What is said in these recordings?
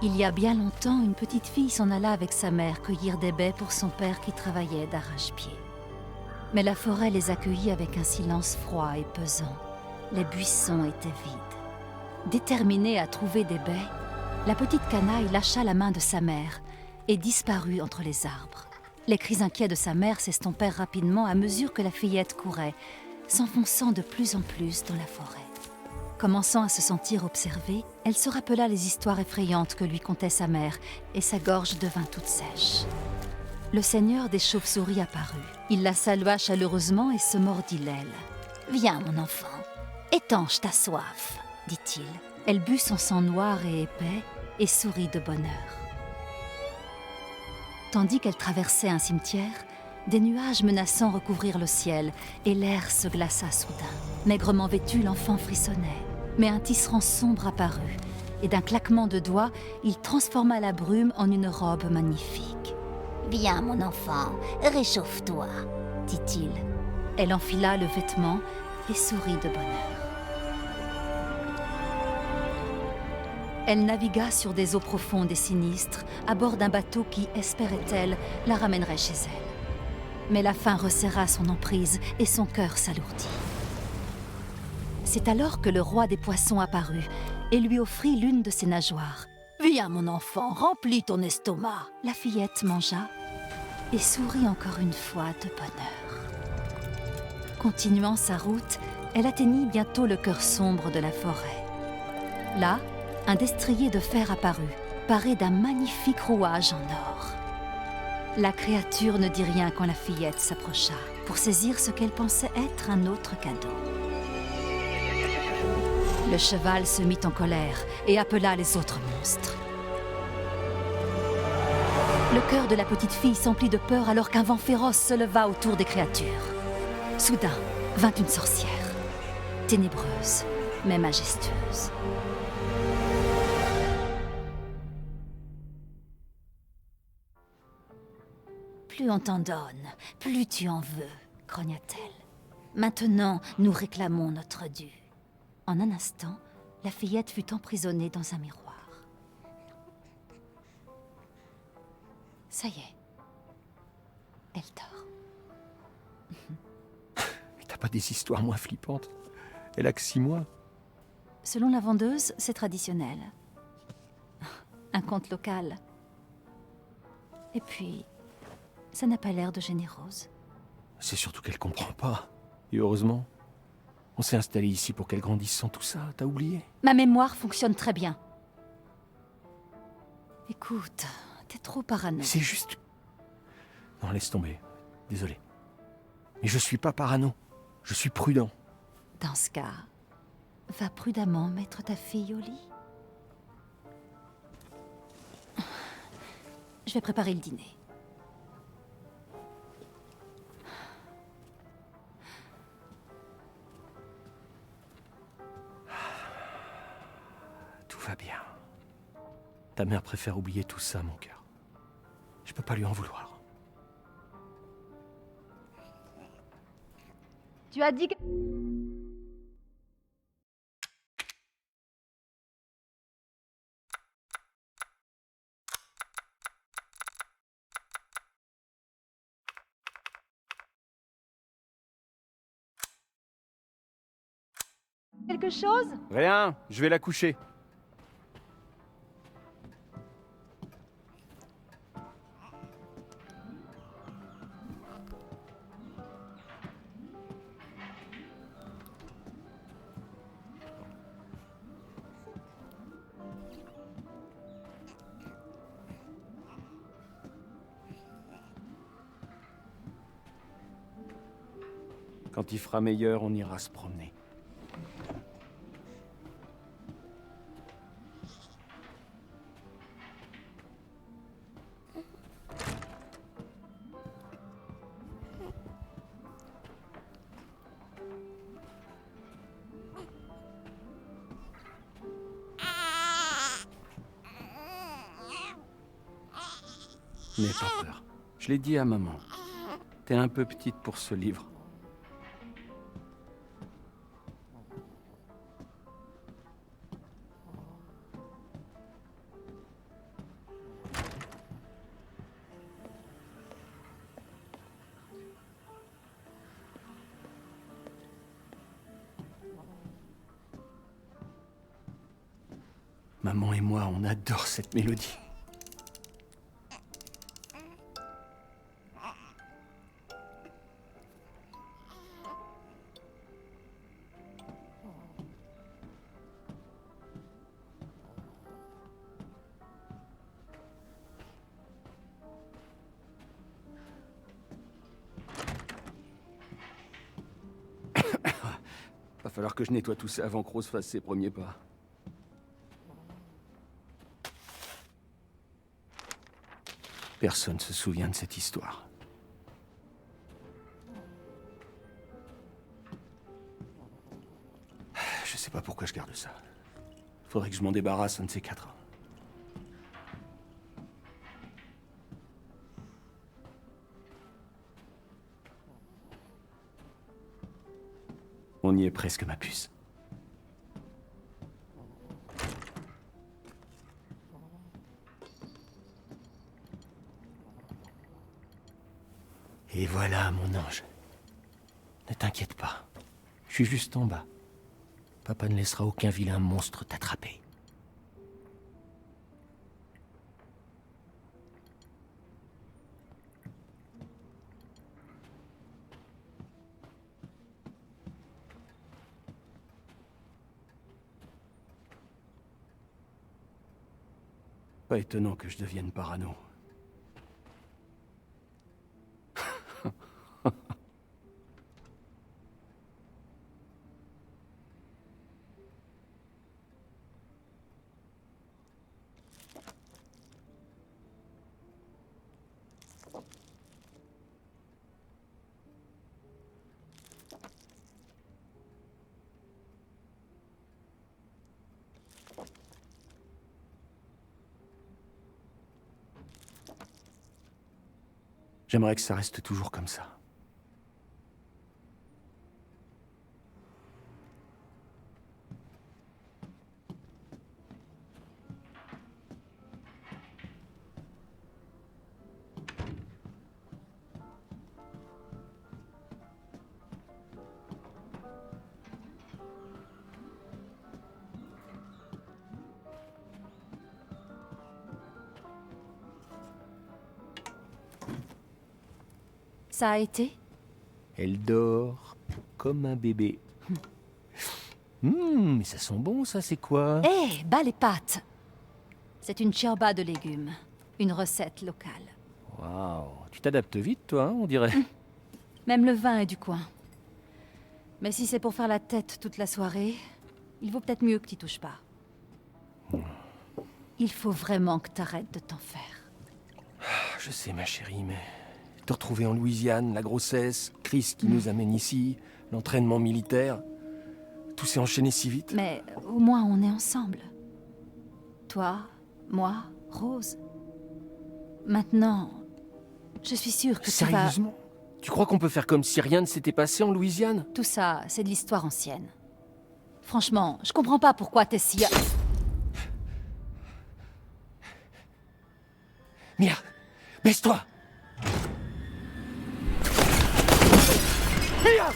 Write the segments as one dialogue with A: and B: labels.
A: Il y a bien longtemps, une petite fille s'en alla avec sa mère cueillir des baies pour son père qui travaillait d'arrache-pied. Mais la forêt les accueillit avec un silence froid et pesant. Les buissons étaient vides. Déterminée à trouver des baies, la petite canaille lâcha la main de sa mère et disparut entre les arbres. Les cris inquiets de sa mère s'estompèrent rapidement à mesure que la fillette courait, s'enfonçant de plus en plus dans la forêt. Commençant à se sentir observée, elle se rappela les histoires effrayantes que lui contait sa mère, et sa gorge devint toute sèche. Le seigneur des chauves-souris apparut. Il la salua chaleureusement et se mordit l'aile. « Viens, mon enfant, étanche ta soif, dit-il. Elle but son sang noir et épais et sourit de bonheur. Tandis qu'elle traversait un cimetière, des nuages menaçants recouvrirent le ciel et l'air se glaça soudain. Maigrement vêtu, l'enfant frissonnait. Mais un tisserand sombre apparut, et d'un claquement de doigts, il transforma la brume en une robe magnifique. « Viens, mon enfant, réchauffe-toi, dit-il. Elle enfila le vêtement et sourit de bonheur. Elle navigua sur des eaux profondes et sinistres, à bord d'un bateau qui, espérait-elle, la ramènerait chez elle. Mais la faim resserra son emprise et son cœur s'alourdit. C'est alors que le roi des poissons apparut et lui offrit l'une de ses nageoires. « Viens, mon enfant, remplis ton estomac !» La fillette mangea et sourit encore une fois de bonheur. Continuant sa route, elle atteignit bientôt le cœur sombre de la forêt. Là, un destrier de fer apparut, paré d'un magnifique rouage en or. La créature ne dit rien quand la fillette s'approcha, pour saisir ce qu'elle pensait être un autre cadeau. Le cheval se mit en colère et appela les autres monstres. Le cœur de la petite fille s'emplit de peur alors qu'un vent féroce se leva autour des créatures. Soudain vint une sorcière, ténébreuse mais majestueuse. Plus on t'en donne, plus tu en veux, grogna-t-elle. Maintenant, nous réclamons notre dû. En un instant, la fillette fut emprisonnée dans un miroir. Ça y est. Elle dort.
B: Mais t'as pas des histoires moins flippantes? Elle a que 6 mois.
A: Selon la vendeuse, c'est traditionnel. Un conte local. Et puis, ça n'a pas l'air de générose.
B: C'est surtout qu'elle comprend pas. Et heureusement. On s'est installé ici pour qu'elle grandisse sans tout ça, t'as oublié?
A: Ma mémoire fonctionne très bien. Écoute, t'es trop parano.
B: C'est juste... Non, laisse tomber. Désolé. Mais je suis pas parano. Je suis prudent.
A: Dans ce cas, va prudemment mettre ta fille au lit. Je vais préparer le dîner.
B: Tout va bien. Ta mère préfère oublier tout ça, mon cœur. Je peux pas lui en vouloir.
A: Tu as dit que... Quelque chose?
B: Rien, je vais la coucher. Quand il fera meilleur, on ira se promener. N'aie pas peur. Je l'ai dit à maman. T'es un peu petite pour ce livre. maman et moi, on adore cette mélodie. Va falloir que je nettoie tout ça avant que Rose fasse ses premiers pas. Personne se souvient de cette histoire. Je sais pas pourquoi je garde ça. Faudrait que je m'en débarrasse, un de ces quatre. On y est presque, ma puce. Et voilà, mon ange. Ne t'inquiète pas. Je suis juste en bas. Papa ne laissera aucun vilain monstre t'attraper. Pas étonnant que je devienne parano. J'aimerais que ça reste toujours comme ça.
A: Ça a été?
B: Elle dort comme un bébé. Mais ça sent bon, ça, c'est quoi?
A: Hé, bas les pattes! C'est une ciorba de légumes. Une recette locale.
B: Waouh, tu t'adaptes vite, toi, hein, on dirait.
A: Même le vin est du coin. Mais si c'est pour faire la tête toute la soirée, il vaut peut-être mieux que t'y touches pas. Il faut vraiment que t'arrêtes de t'en faire.
B: Je sais, ma chérie, mais... Te retrouver en Louisiane, la grossesse, Chris qui nous amène ici, l'entraînement militaire... Tout s'est enchaîné si vite.
A: Mais au moins on est ensemble. Toi, moi, Rose. Maintenant, je suis sûre que tu vas...
B: Sérieusement? Tu crois qu'on peut faire comme si rien ne s'était passé en Louisiane?
A: Tout ça, c'est de l'histoire ancienne. Franchement, je comprends pas pourquoi t'es si...
B: Mia, baisse-toi! Mia!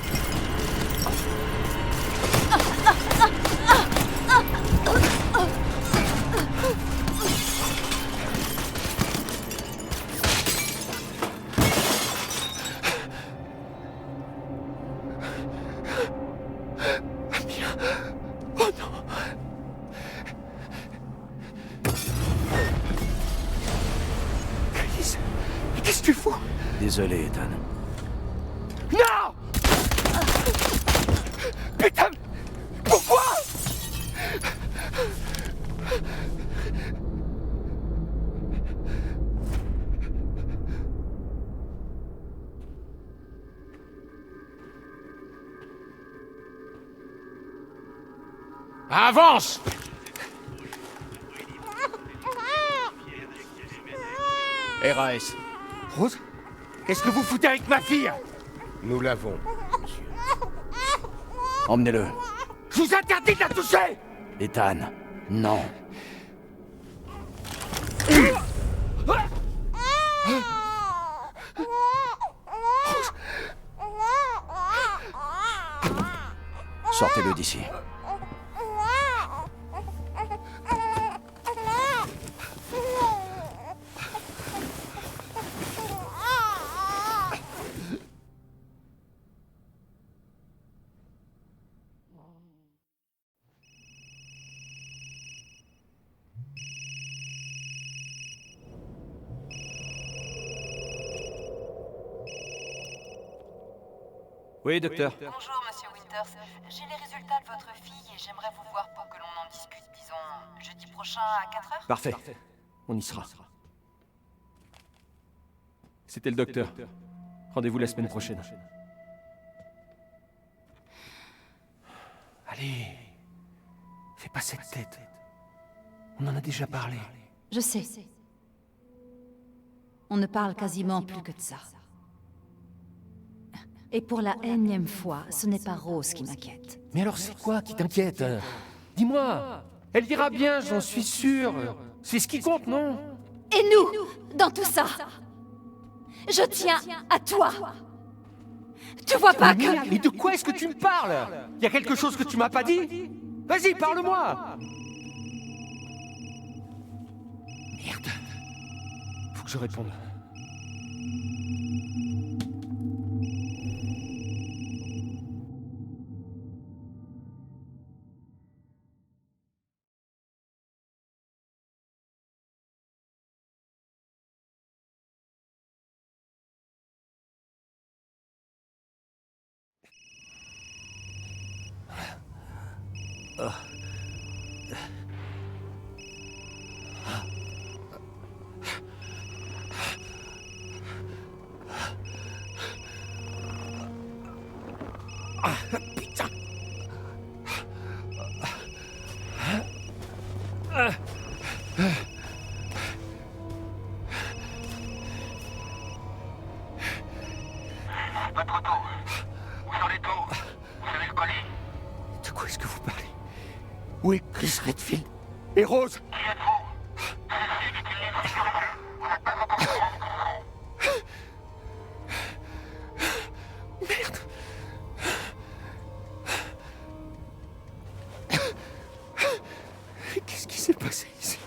B: Oh non! Chris, qu'est-ce que tu fous?
C: Désolé, Ethan.
B: Non! Putain! Pourquoi?
C: Avance! RAS.
B: Rose? Qu'est-ce que vous foutez avec ma fille?
C: Nous l'avons, monsieur. Emmenez-le.
B: Je vous interdis de la toucher!
C: Ethan, non. Sortez-le d'ici.
B: Oui, docteur.
D: Bonjour, monsieur Winters. J'ai les résultats de votre fille et j'aimerais vous voir pour que l'on en discute, disons, jeudi prochain à 4 heures.
B: Parfait. On y sera. C'était le docteur. Rendez-vous la semaine prochaine. Allez. Fais pas cette tête. On en a déjà parlé.
A: Je sais. On ne parle quasiment plus que de ça. Et pour la énième fois, ce n'est pas Rose qui m'inquiète.
B: Mais alors c'est quoi qui t'inquiète? Dis-moi. Elle ira bien, j'en suis sûr. C'est ce qui compte, non?
A: Et nous, dans tout ça, je tiens à toi. Tu vois pas que...
B: Mais de quoi est-ce que tu me parles? Y a quelque chose que tu m'as pas dit? Vas-y, parle-moi. Merde. Faut que je réponde. Putain.
E: Votre auto. Où sont les taux? Vous avez le colis?
B: De quoi est-ce que vous parlez? Où est Chris Redfield? Et Rose?
E: Qui êtes-vous? Ceci est une ligne sécuritaire. Vous n'êtes pas encore
B: Merde. Qu'est-ce qui s'est passé ici?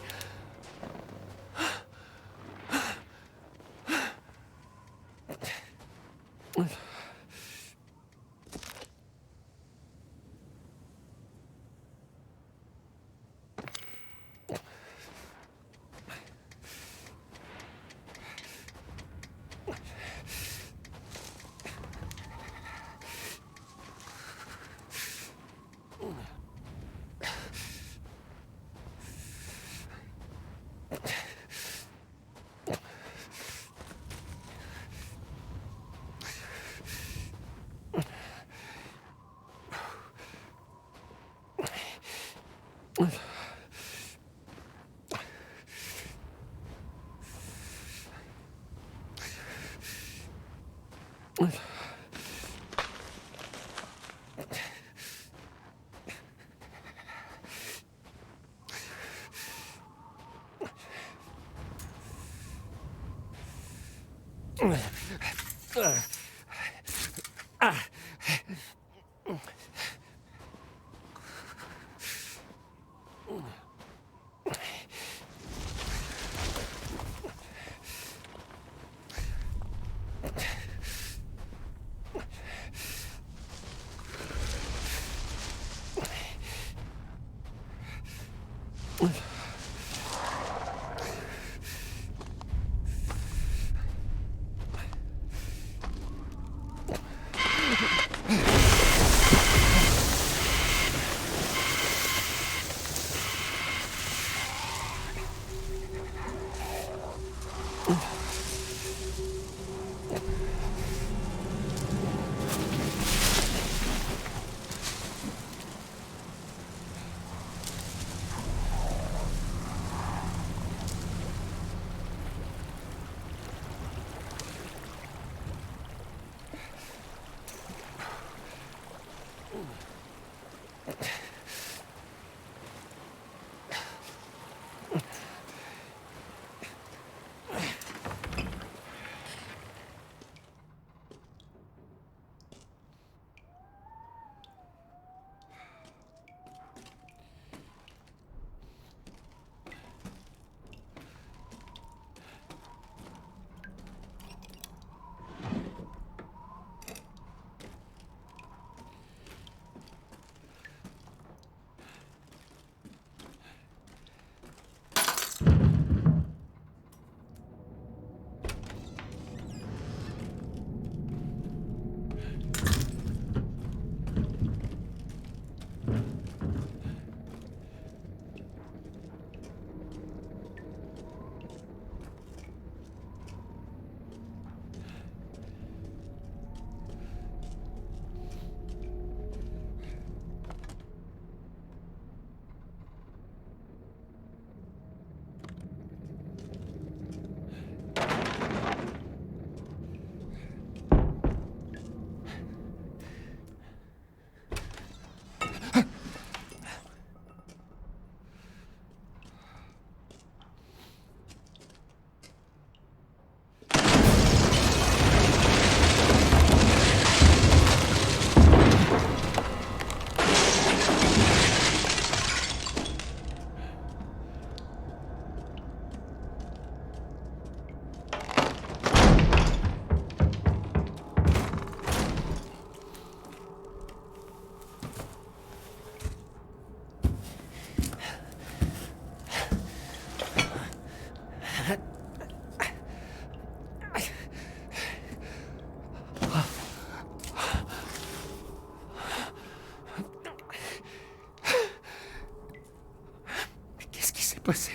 B: passé?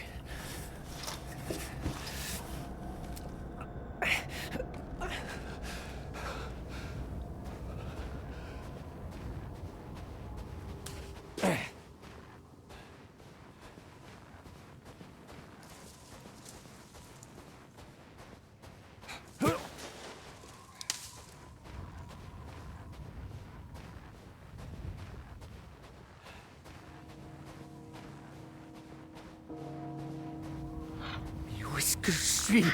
B: Mais où est-ce que je suis?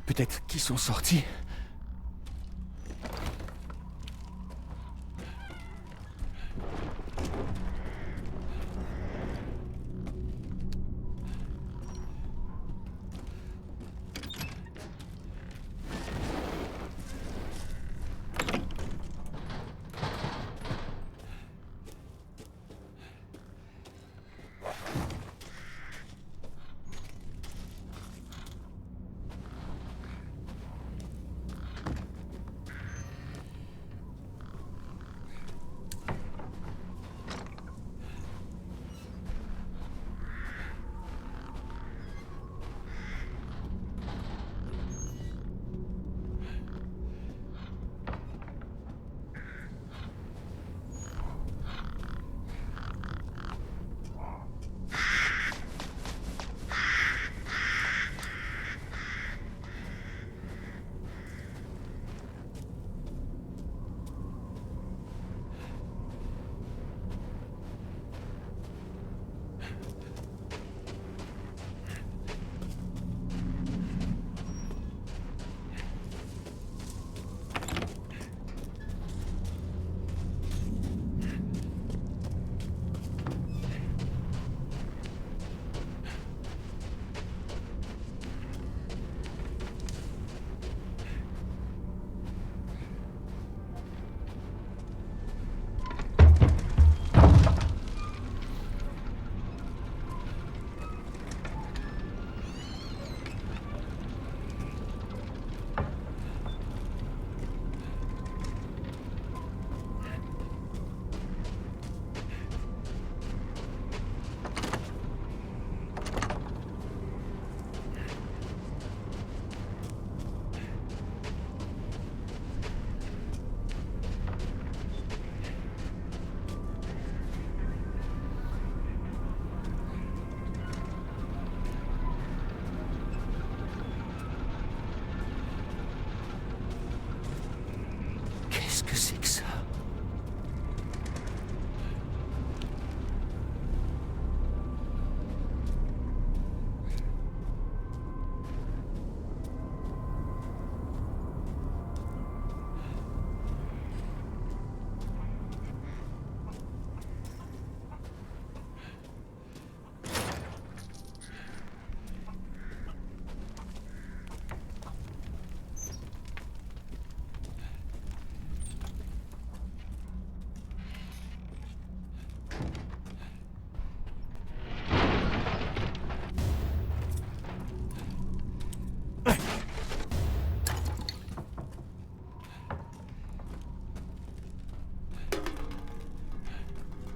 B: Peut-être qu'ils sont sortis. Qu'est-ce que c'est que ça?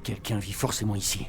B: Quelqu'un vit forcément ici.